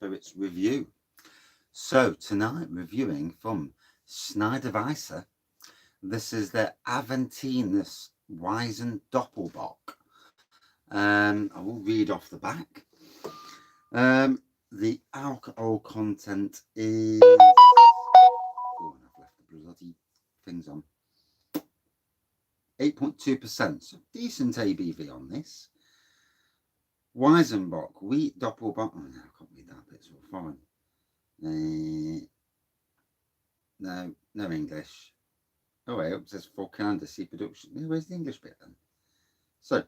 spirits review. So tonight, reviewing from Schneider Weisse. This is the Aventinus Weizen Doppelbock. I will read off the back. The alcohol content is... Oh, I've left the bloody things on. 8.2%, so decent ABV on this. Weizenbock, wheat Doppelbock. Oh no, I can't read that bit, it's all foreign. No English. Oh wait, it says for candidacy production. Where's the English bit then? So,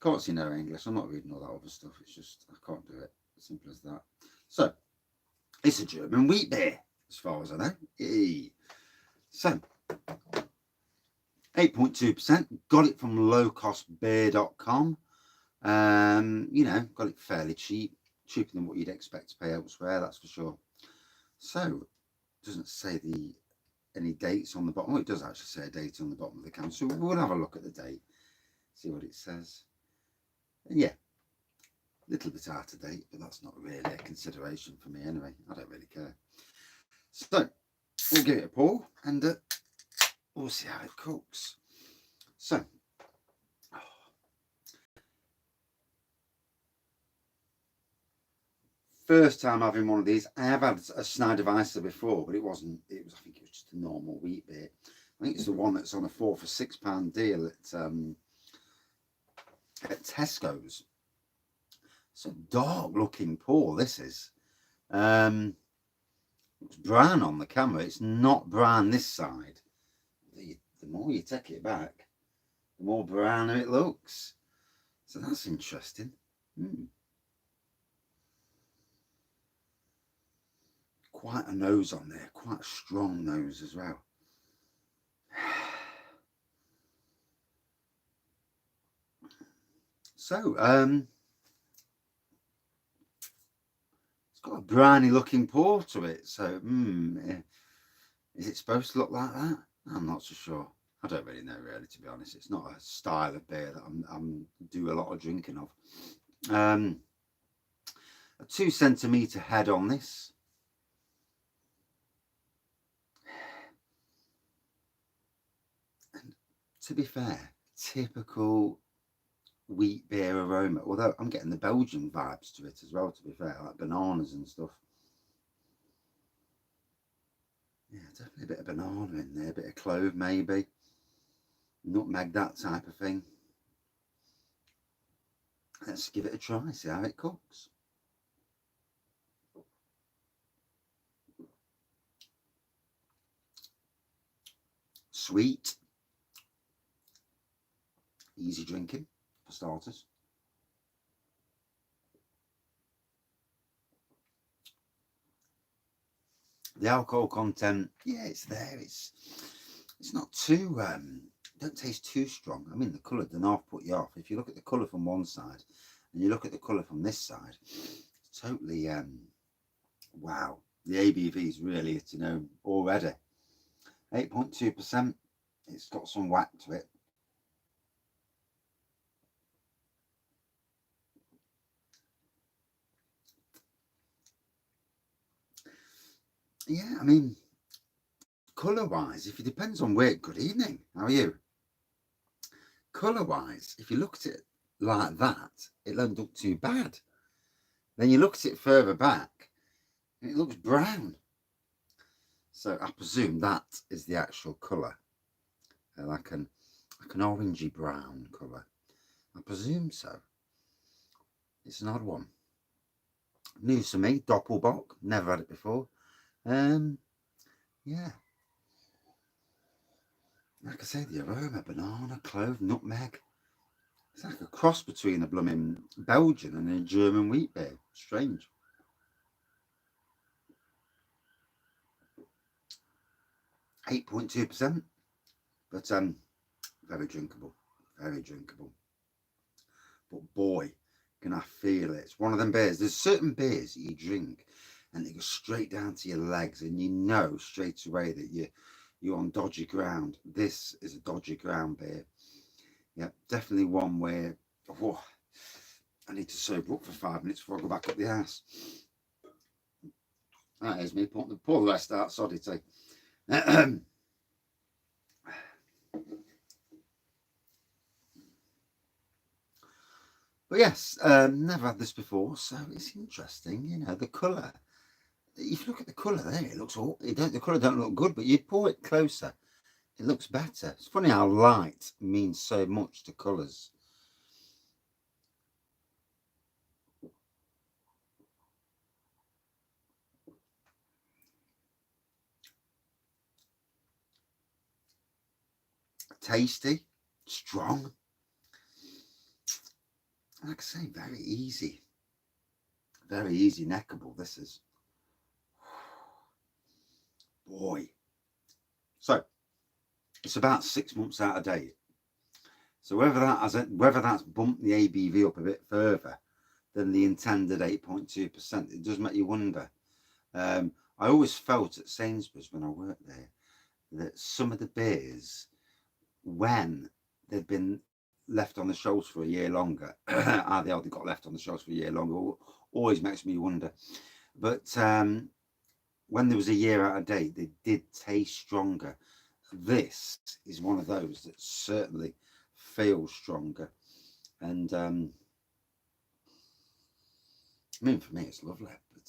can't see no English. I'm not reading all that other stuff. It's just, I can't do it. Simple as that. So, it's a German wheat beer, as far as I know. Yay. So, 8.2%. Got it from lowcostbeer.com. You know, got it fairly cheap. Cheaper than what you'd expect to pay elsewhere, that's for sure. So, it doesn't say any dates on the bottom. Well, it does actually say a date on the bottom of the can. So, we'll have a look at the date. See what it says. And yeah, a little bit out of date, but that's not really a consideration for me anyway. I don't really care. So, we'll give it a pour and we'll see how it cooks. So, first time having one of these. I have had a Schneider Weisse before, but it wasn't. I think it was just a normal wheat beer. I think it's the one that's on a 4 for £6 deal at Tesco's. It's a dark looking pour, this is. It's brown on the camera. It's not brown this side. The more you take it back, the more browner it looks. So that's interesting. Quite a nose on there, quite a strong nose as well. So, it's got a browny looking pour to it. So, is it supposed to look like that? I'm not so sure. I don't really know, really, to be honest. It's not a style of beer that I'm do a lot of drinking of. A 2 centimetre head on this. And to be fair, typical wheat beer aroma, although I'm getting the Belgian vibes to it as well, to be fair, like bananas and stuff. Yeah, definitely a bit of banana in there, a bit of clove maybe, nutmeg, that type of thing. Let's give it a try, see how it cooks. Sweet, easy drinking for starters. The alcohol content, yeah, it's there. It's not too don't taste too strong. I mean, the colour doesn't half put you off. If you look at the colour from one side and you look at the colour from this side, it's totally wow. The ABV is really hitting home already. 8.2%. It's got some whack to it. Yeah, I mean, colour-wise, if it depends on where. Good evening, how are you? Colour-wise, if you look at it like that, it doesn't look too bad. Then you look at it further back, and it looks brown. So I presume that is the actual colour, like an orangey brown colour. I presume so. It's an odd one. News to me, Doppelbock. Never had it before. Yeah. Like I say, the aroma, banana, clove, nutmeg. It's like a cross between a blooming Belgian and a German wheat beer. Strange. .2%, but very drinkable, very drinkable. But boy, can I feel it. It's one of them beers. There's certain beers that you drink and they go straight down to your legs, and you know straight away that you're on dodgy ground. This is a dodgy ground beer. Yeah, definitely one where I need to sober up for 5 minutes before I go back up the ass. That is me. Pour the rest out, soddy tea. But yes, never had this before, so it's interesting. You know, the colour. If you look at the colour there, it looks all. The colour don't look good, but you pour it closer, it looks better. It's funny how light means so much to colours. Tasty, strong. Like I say, very easy neckable. This is, boy. So it's about 6 months out of date. So whether that's bumped the ABV up a bit further than the intended 8.2%, it does make you wonder. I always felt at Sainsbury's when I worked there that some of the beers, when they've been left on the shelves for a year longer, they got left on the shelves for a year longer, always makes me wonder. But when there was a year out of date, they did taste stronger. This is one of those that certainly feels stronger. And I mean, for me, it's lovely, but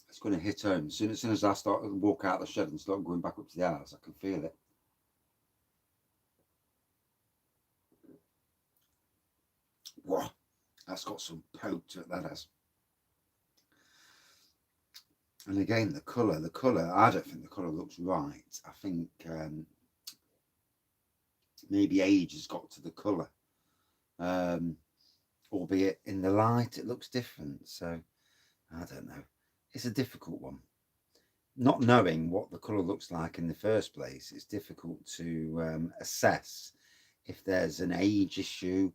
it's going to hit home. As soon as I start to walk out of the shed and start going back up to the house, I can feel it. Whoa, that's got some poke to it, that has. And again, the colour, I don't think the colour looks right. I think maybe age has got to the colour. Albeit in the light, it looks different. So, I don't know. It's a difficult one. Not knowing what the colour looks like in the first place, it's difficult to assess if there's an age issue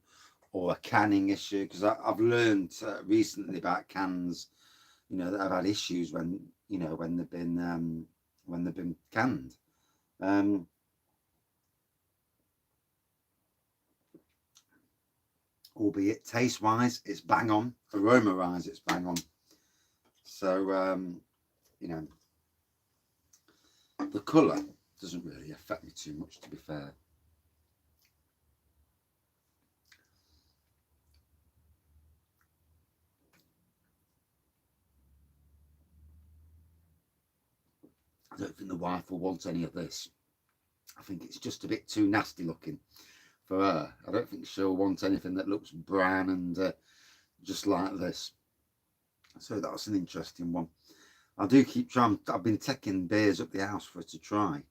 or a canning issue. Because I've learned recently about cans, you know, that have had issues when they've been canned. Albeit taste wise, it's bang on. Aroma wise, it's bang on. So you know, the colour doesn't really affect me too much, to be fair. I don't think the wife will want any of this. I think it's just a bit too nasty looking for her. I don't think she'll want anything that looks brown and just like this. So that's an interesting one. I do keep trying. I've been taking beers up the house for her to try,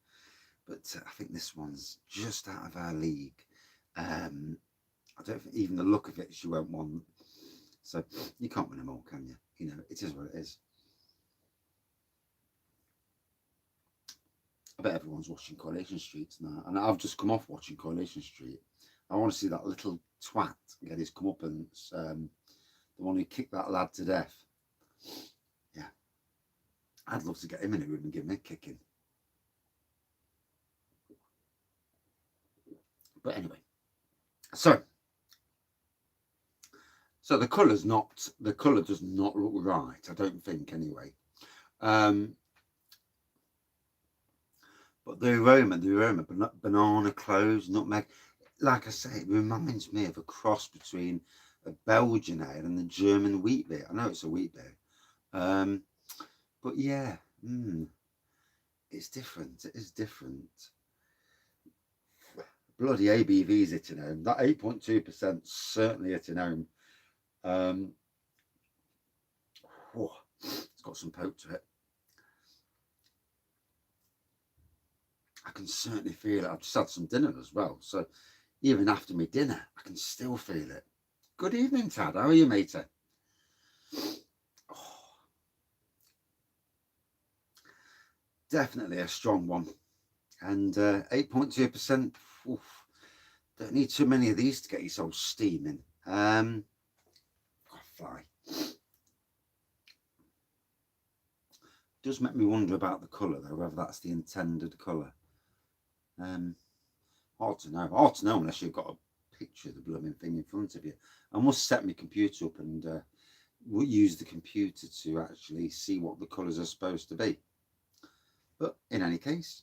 but I think this one's just out of our league. I don't think even the look of it she won't want. So you can't win them all, can you? You know, it is what it is. I bet everyone's watching Coronation Street tonight, and I've just come off watching Coronation Street. I want to see that little twat get his comeuppance, the one who kicked that lad to death. Yeah, I'd love to get him in a room and give him a kicking. But anyway, so the colour does not look right. I don't think anyway. But the aroma, banana, cloves, nutmeg, like I say, it reminds me of a cross between a Belgian ale and the German wheat beer. I know it's a wheat beer, but yeah, it's different. It is different. Bloody ABV's hitting home. That 8.2% certainly hitting home. It's got some poke to it. I can certainly feel it. I've just had some dinner as well, so even after my dinner, I can still feel it. Good evening, Tad. How are you, matey? Oh, definitely a strong one. And 8.2%. Don't need too many of these to get yourself steaming. Fly. Does make me wonder about the colour, though, whether that's the intended colour. Hard to know unless you've got a picture of the blooming thing in front of you. I must set my computer up and use the computer to actually see what the colours are supposed to be. But in any case,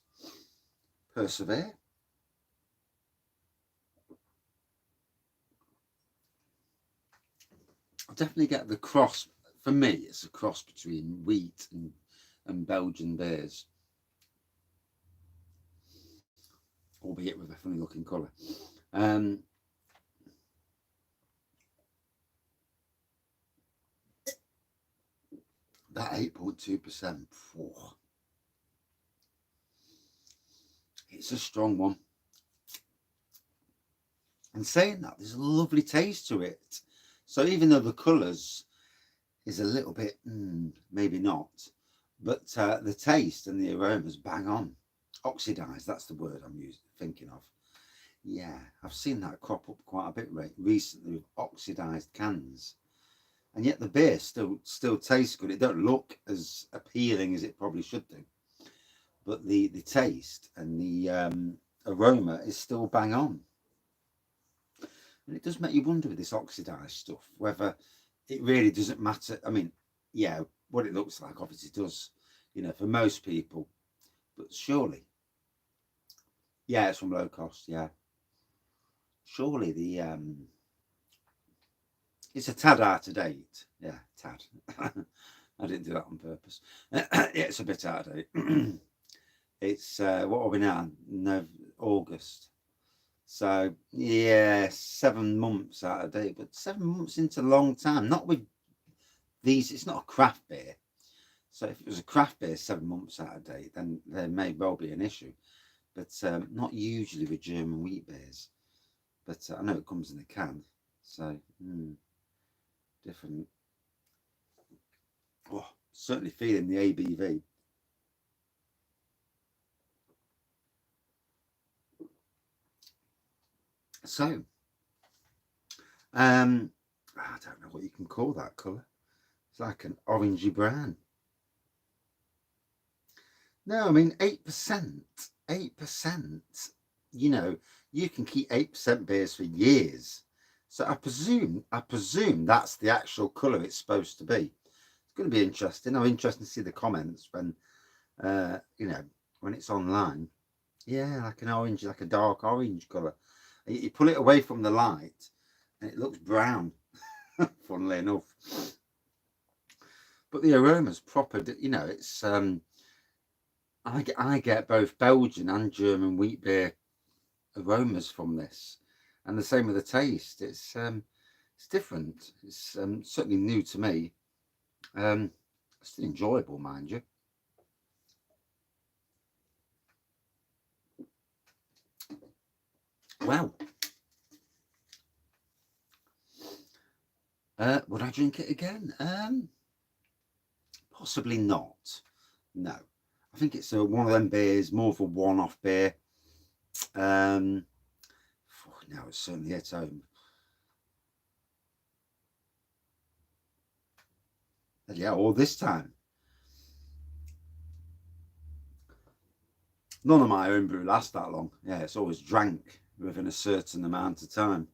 persevere. I definitely get the cross. For me, it's a cross between wheat and Belgian beers, albeit with a funny looking colour. That 8.2%, it's a strong one. And saying that, there's a lovely taste to it. So even though the colours is a little bit, maybe not, but the taste and the aromas bang on. Oxidised, that's the word I'm thinking of. Yeah, I've seen that crop up quite a bit recently with oxidised cans. And yet the beer still tastes good. It don't look as appealing as it probably should do. But the taste and the aroma is still bang on. And it does make you wonder with this oxidised stuff, whether it really doesn't matter. I mean, yeah, what it looks like obviously does, for most people. But surely, yeah, it's from low cost, yeah. Surely it's a tad out of date. Yeah, tad. I didn't do that on purpose. Yeah, it's a bit out of date. It's, what are we now? No, August. So, yeah, 7 months out of date. But 7 months into a long time. Not with these. It's not a craft beer. So if it was a craft beer 7 months out of date, then there may well be an issue. But not usually with German wheat beers. But I know it comes in a can. So, different. Oh, certainly feeling the ABV. So, I don't know what you can call that colour. It's like an orangey brown. No, I mean 8%. 8%. You can keep 8% beers for years. So I presume that's the actual colour it's supposed to be. It's going to be interesting. I'm interested to see the comments when, when it's online. Yeah, like an orange, like a dark orange colour. You pull it away from the light and it looks brown, funnily enough. But the aroma's proper, it's, I get both Belgian and German wheat beer aromas from this. And the same with the taste. It's different. It's certainly new to me. Still enjoyable, mind you. Well, would I drink it again? Possibly not. No, I think it's one of them beers, more of a one-off beer. Now it's certainly at home. Yeah, all this time. None of my home brew lasts that long. Yeah, it's always drank within a certain amount of time.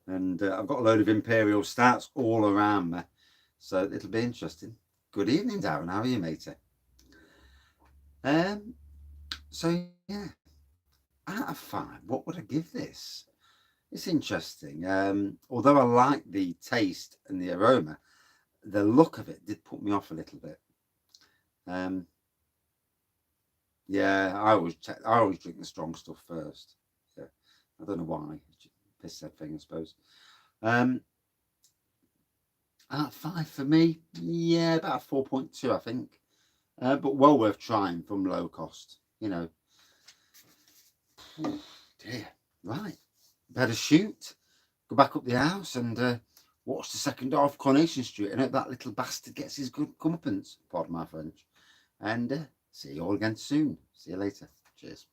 And I've got a load of Imperial Stouts all around me. So it'll be interesting. Good evening, Darren. How are you, matey? So, yeah. Out of 5, what would I give this? It's interesting. Although I like the taste and the aroma, the look of it did put me off a little bit. Yeah, I always drink the strong stuff first. Yeah, I don't know why. Piss that thing, I suppose. Out of 5 for me, yeah, about a 4.2, I think. But well worth trying from low cost, Oh, dear. Right, better shoot. Go back up the house and watch the second half of Coronation Street. And hope that little bastard gets his good comeuppance. Pardon my French. And see you all again soon. See you later. Cheers.